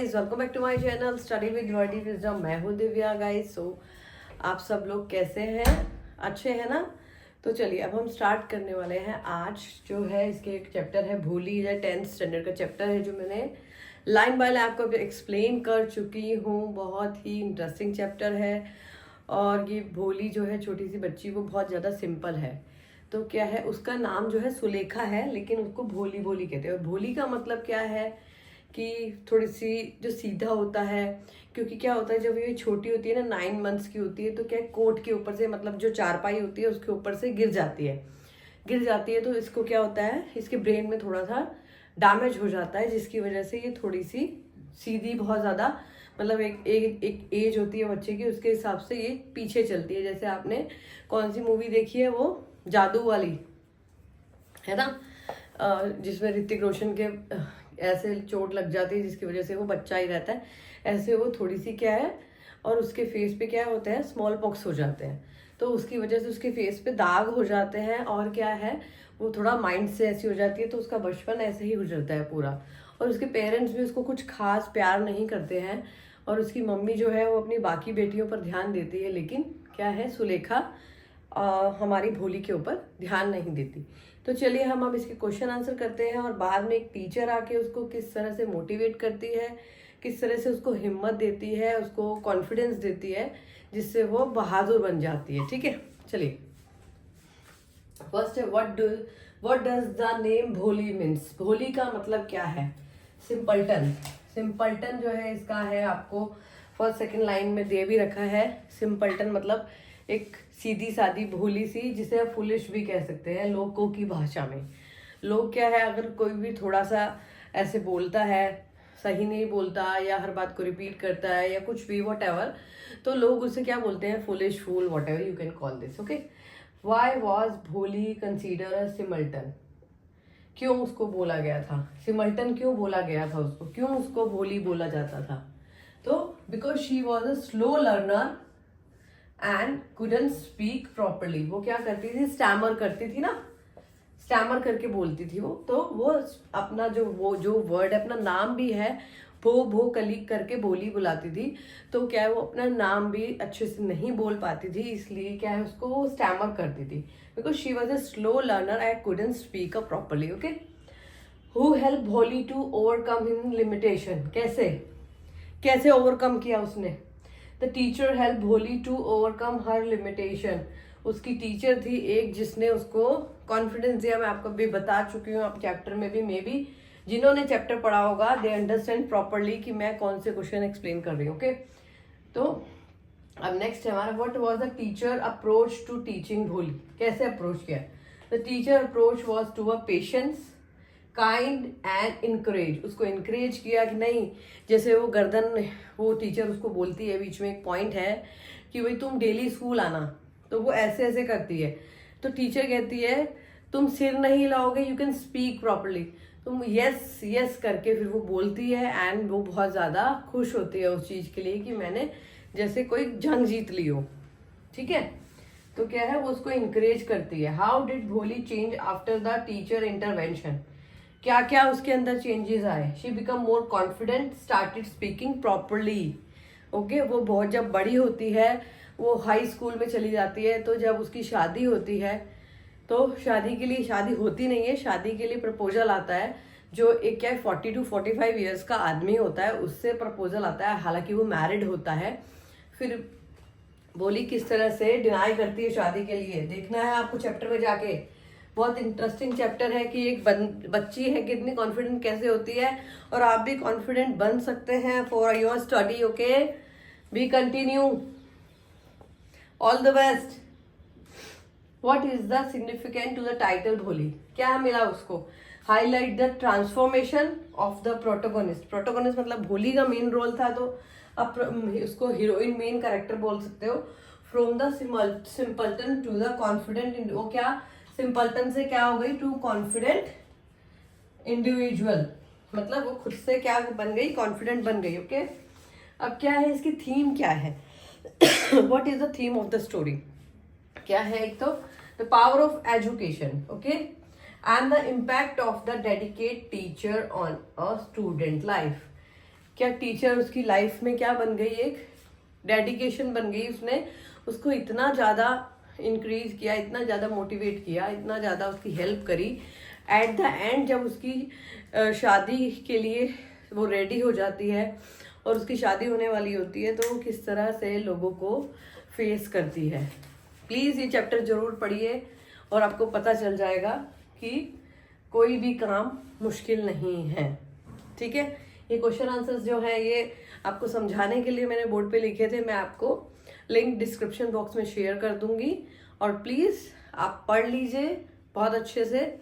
Welcome back to my channel study with wordy wisdom. मैं हूँ Divya guys. आप सब लोग कैसे हैं? अच्छे हैं ना? तो चलिए अब हम स्टार्ट करने वाले हैं। आज जो है इसके एक चैप्टर है भोली है, 10th स्टैंडर्ड का चैप्टर है जो मैंने लाइन बाय लाइन आपको एक्सप्लेन कर चुकी हूँ। बहुत ही इंटरेस्टिंग चैप्टर है। और ये भोली जो है छोटी सी बच्ची, वो बहुत ज़्यादा सिंपल है। तो क्या है, उसका नाम जो है सुलेखा है, लेकिन उसको भोली भोली कहते हैं। और भोली का मतलब क्या है कि थोड़ी सी जो सीधा होता है। क्योंकि क्या होता है, जब ये छोटी होती है ना, 9 मंथ्स की होती है, तो क्या है, कोट के ऊपर से, मतलब जो चारपाई होती है उसके ऊपर से गिर जाती है। तो इसको क्या होता है, इसके ब्रेन में थोड़ा सा डैमेज हो जाता है, जिसकी वजह से ये थोड़ी सी सीधी बहुत ज़्यादा, मतलब एक एज होती है बच्चे की, उसके हिसाब से ये पीछे चलती है। जैसे आपने कौन सी मूवी देखी है, वो जादू वाली है ना, जिसमें ऋतिक रोशन के ऐसे चोट लग जाती है जिसकी वजह से वो बच्चा ही रहता है। ऐसे वो थोड़ी सी क्या है, और उसके फेस पे क्या होता है, स्मॉल पॉक्स हो जाते हैं। तो उसकी वजह से उसके फेस पे दाग हो जाते हैं। और क्या है, वो थोड़ा माइंड से ऐसी हो जाती है, तो उसका बचपन ऐसे ही गुजरता है पूरा। और उसके पेरेंट्स भी उसको कुछ खास प्यार नहीं करते हैं। और उसकी मम्मी जो है वो अपनी बाकी बेटियों पर ध्यान देती है, लेकिन क्या है, सुलेखा हमारी भोली के ऊपर ध्यान नहीं देती। तो चलिए हम अब इसके क्वेश्चन आंसर करते हैं। और बाद में एक टीचर आके उसको किस तरह से मोटिवेट करती है, किस तरह से उसको हिम्मत देती है, उसको कॉन्फिडेंस देती है, जिससे वो बहादुर बन जाती है। ठीक है, चलिए फर्स्ट है, व्हाट डज द नेम भोली मीन्स। भोली का मतलब क्या है? सिंपल्टन। सिंपल्टन जो है इसका है, आपको फर्स्ट सेकंड लाइन में दे भी रखा है। सिंपल्टन मतलब एक सीधी सादी भोली सी, जिसे आप फुलिश भी कह सकते हैं लोगों की भाषा में। लोग क्या है, अगर कोई भी थोड़ा सा ऐसे बोलता है, सही नहीं बोलता, या हर बात को रिपीट करता है, या कुछ भी वट एवर, तो लोग उसे क्या बोलते हैं, foolish, fool, whatever you can call this. Okay, why was Bholi consider a simpleton. क्यों उसको बोला गया था सिमल्टन? क्यों बोला गया था उसको? क्यों उसको भोली बोला जाता था? तो because she was a slow learner and couldn't speak properly. वो क्या करती थी, स्टैमर करती थी ना, स्टैमर करके बोलती थी वो। तो वो अपना जो वर्ड है, अपना नाम भी है, भो कली करके बोली बुलाती थी। तो क्या है, वो अपना नाम भी अच्छे से नहीं बोल पाती थी, इसलिए क्या है, उसको वो स्टैमर करती थी। Because she was a slow learner and couldn't speak a properly. Okay, who help भोली टू ओवरकम इन लिमिटेशन। कैसे कैसे ओवरकम किया उसने? द टीचर हेल्प भोली टू ओवरकम हर लिमिटेशन। उसकी टीचर थी एक, जिसने उसको कॉन्फिडेंस दिया। मैं आपको भी बता चुकी हूँ, आप चैप्टर में भी, मे बी जिन्होंने चैप्टर पढ़ा होगा दे अंडरस्टैंड प्रॉपरली कि मैं कौन से क्वेश्चन एक्सप्लेन कर रही हूँ। ओके, तो अब नेक्स्ट है हमारा, what was the teacher approach to teaching Bholi. कैसे अप्रोच किया? The teacher approach was to a patience, kind and encourage. उसको इनकरेज किया कि नहीं, जैसे वो गर्दन, वो टीचर उसको बोलती है, बीच में एक पॉइंट है कि भाई तुम डेली स्कूल आना, तो वो ऐसे ऐसे करती है। तो टीचर कहती है तुम सिर नहीं हिलाओगे, यू कैन स्पीक प्रॉपरली। तुम यस यस करके फिर वो बोलती है, एंड वो बहुत ज़्यादा खुश होती है उस चीज़ के लिए कि मैंने जैसे कोई जंग जीत ली हो। ठीक है, तो क्या है, वो उसको इनकरेज करती है। हाउ डिड भोली change after the teacher intervention. क्या क्या उसके अंदर चेंजेस आए? She become more confident, started speaking properly. Okay, वो बहुत जब बड़ी होती है, वो हाई स्कूल में चली जाती है, तो जब उसकी शादी होती है, तो शादी के लिए, शादी होती नहीं है, शादी के लिए प्रपोजल आता है। जो एक क्या है, 40 to 45 ईयर्स का आदमी होता है, उससे प्रपोजल आता है, हालांकि वो मैरिड होता है। फिर बोली किस तरह से डिनाई करती है शादी के लिए, देखना है आपको चैप्टर में जाके। बहुत इंटरेस्टिंग चैप्टर है कि एक बच्ची है कितनी कॉन्फिडेंट कैसे होती है, और आप भी कॉन्फिडेंट बन सकते हैं for your study. Okay, be continue, all the best. What is the significant to the title Bholi? क्या मिला उसको? Highlight the transformation of the protagonist. Protagonist मतलब भोली का मेन रोल था, तो अब उसको हीरोइन, मेन कैरेक्टर बोल सकते हो। From the simpleton to the confident, वो क्या, सिंपल्टन से क्या हो गई, टू कॉन्फिडेंट इंडिविजुअल, मतलब वो खुद से क्या बन गई, कॉन्फिडेंट बन गई। ओके, अब क्या है, इसकी थीम क्या है? What is the theme of the story? क्या है, एक तो the power of education, okay, and the impact of the dedicate teacher on a student life. क्या टीचर उसकी लाइफ में क्या बन गई, एक डेडिकेशन बन गई। उसने उसको इतना ज़्यादा इंक्रीज किया, इतना ज़्यादा मोटिवेट किया, इतना ज़्यादा उसकी हेल्प करी। एट द एंड जब उसकी शादी के लिए वो रेडी हो जाती है और उसकी शादी होने वाली होती है, तो वो किस तरह से लोगों को फेस करती है। प्लीज़ ये चैप्टर ज़रूर पढ़िए और आपको पता चल जाएगा कि कोई भी काम मुश्किल नहीं है। ठीक है, ये क्वेश्चन आंसर्स जो है ये आपको समझाने के लिए मैंने बोर्ड पे लिखे थे। मैं आपको लिंक डिस्क्रिप्शन बॉक्स में शेयर कर दूंगी और प्लीज़ आप पढ़ लीजिए बहुत अच्छे से।